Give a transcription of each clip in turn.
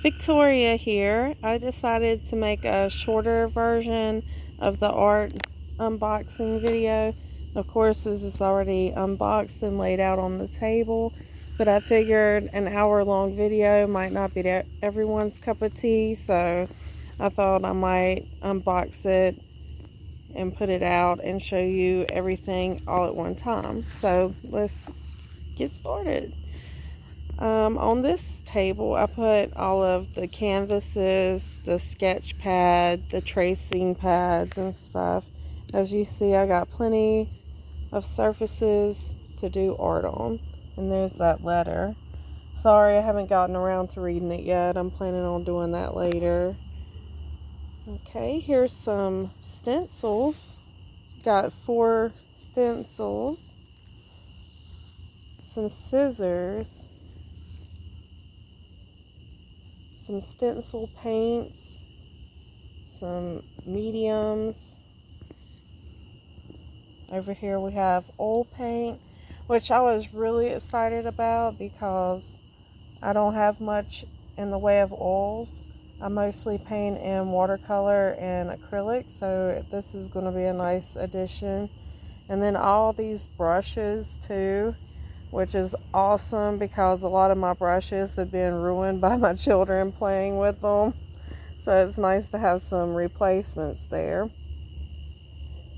Victoria here. I decided to make a shorter version of the art unboxing video. Of course, this is already unboxed and laid out on the table, but I figured an hour-long video might not be everyone's cup of tea, so I thought I might unbox it and put it out and show you everything all at one time. So let's get started. On this table, I put all of the canvases, the sketch pad, the tracing pads and stuff. As you see, I got plenty of surfaces to do art on. And there's that letter. Sorry, I haven't gotten around to reading it yet. I'm planning on doing that later. Okay, here's some stencils. Got 4 stencils, some scissors, some stencil paints, some mediums. Over here we have oil paint, which I was really excited about because I don't have much in the way of oils. I mostly paint in watercolor and acrylic, so this is going to be a nice addition. And then all these brushes too, which is awesome because a lot of my brushes have been ruined by my children playing with them. So it's nice to have some replacements there.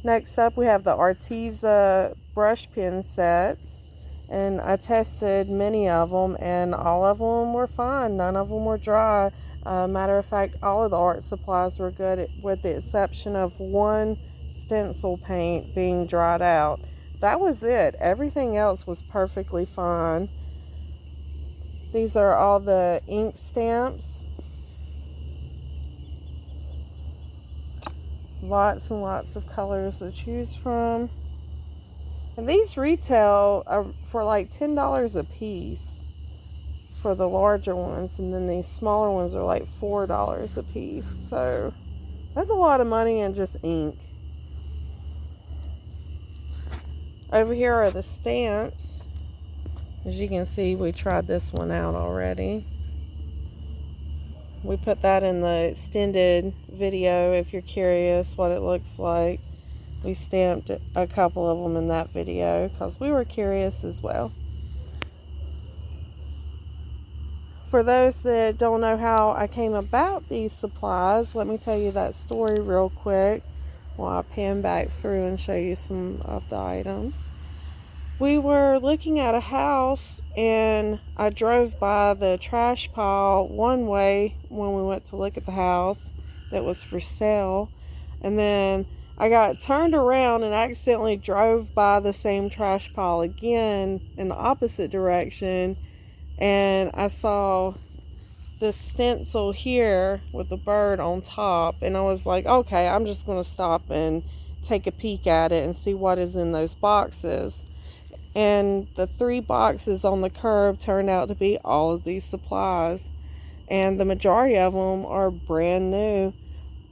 Next up, we have the Arteza brush pen sets. And I tested many of them, and all of them were fine. None of them were dry. Matter of fact, all of the art supplies were good, with the exception of one stencil paint being dried out. That was it. Everything else was perfectly fine. These are all the ink stamps. Lots and lots of colors to choose from. And these retail for like $10 a piece for the larger ones, and then these smaller ones are like $4 a piece. So that's a lot of money in just ink. Over here are the stamps. As you can see, we tried this one out already. We put that in the extended video if you're curious what it looks like. We stamped a couple of them in that video because we were curious as well. For those that don't know how I came about these supplies, let me tell you that story real quick while I pan back through and show you some of the items. We were looking at a house, and I drove by the trash pile one way when we went to look at the house that was for sale, and then I got turned around and accidentally drove by the same trash pile again in the opposite direction, and I saw this stencil here with the bird on top, and I was like, okay, I'm just going to stop and take a peek at it and see what is in those boxes. And the 3 boxes on the curb turned out to be all of these supplies, and the majority of them are brand new.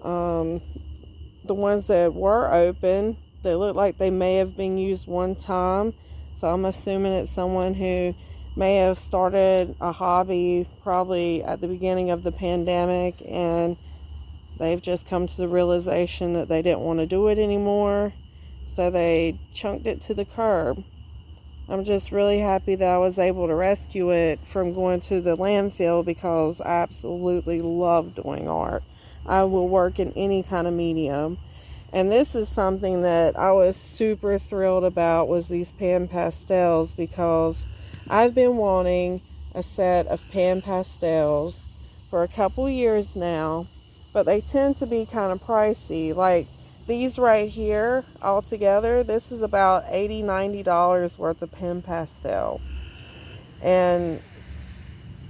The ones that were open, they look like they may have been used one time, so I'm assuming it's someone who may have started a hobby probably at the beginning of the pandemic, and they've just come to the realization that they didn't want to do it anymore, so they chunked it to the curb. I'm just really happy that I was able to rescue it from going to the landfill because I absolutely love doing art. I will work in any kind of medium. And this is something that I was super thrilled about, was these pan pastels, because I've been wanting a set of pan pastels for a couple years now, but they tend to be kind of pricey. Like these right here altogether, this is about $80-$90 worth of pen pastel. And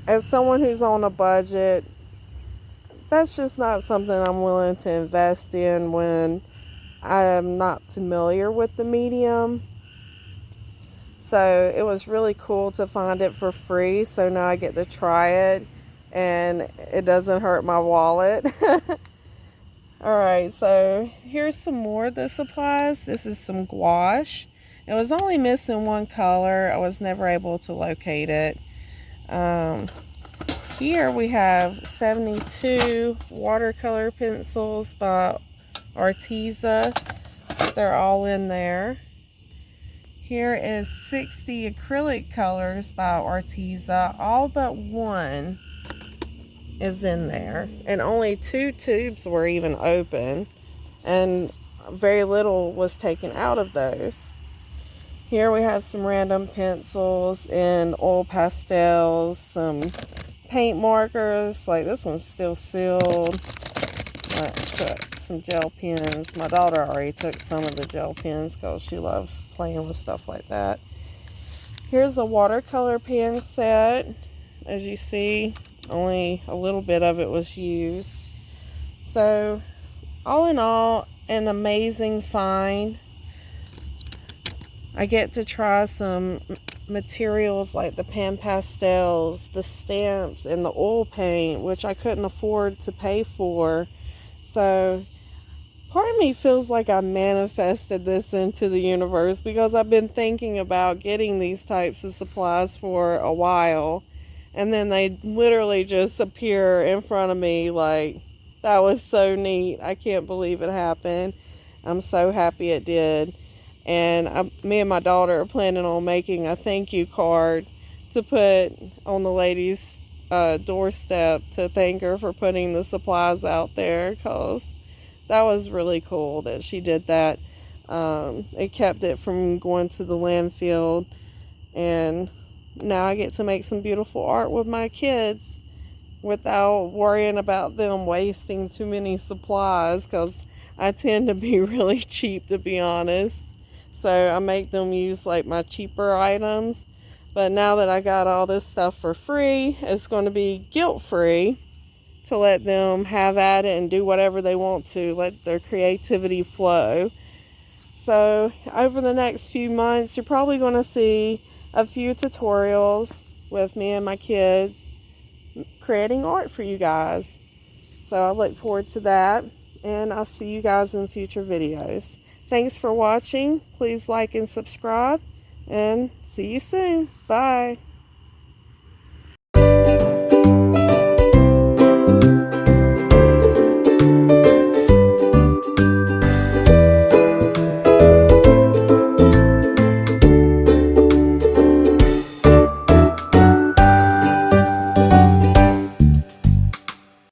as someone who's on a budget, that's just not something I'm willing to invest in when I'm not familiar with the medium. So it was really cool to find it for free, so now I get to try it and it doesn't hurt my wallet. Alright, so here's some more of the supplies. This is some gouache. It was only missing one color. I was never able to locate it. Here we have 72 watercolor pencils by Arteza. They're all in there. Here is 60 acrylic colors by Arteza. All but one is in there. And only 2 tubes were even open. And very little was taken out of those. Here we have some random pencils and oil pastels, some paint markers. Like this one's still sealed. Some gel pens. My daughter already took some of the gel pens because she loves playing with stuff like that. Here's a watercolor pen set. As you see, only a little bit of it was used. So, all in all, an amazing find. I get to try some materials like the pan pastels, the stamps, and the oil paint, which I couldn't afford to pay for. So part of me feels like I manifested this into the universe, because I've been thinking about getting these types of supplies for a while, and then they literally just appear in front of me. Like, that was so neat. I can't believe it happened. I'm so happy it did. And me and my daughter are planning on making a thank you card to put on the lady's doorstep to thank her for putting the supplies out there, because that was really cool that she did that. It kept it from going to the landfill, and now I get to make some beautiful art with my kids without worrying about them wasting too many supplies, because I tend to be really cheap, to be honest. So I make them use like my cheaper items. But now that I got all this stuff for free, it's going to be guilt-free to let them have at it and do whatever they want to, let their creativity flow. So over the next few months, you're probably going to see a few tutorials with me and my kids creating art for you guys. So I look forward to that, and I'll see you guys in future videos. Thanks for watching. Please like and subscribe, and see you soon. Bye.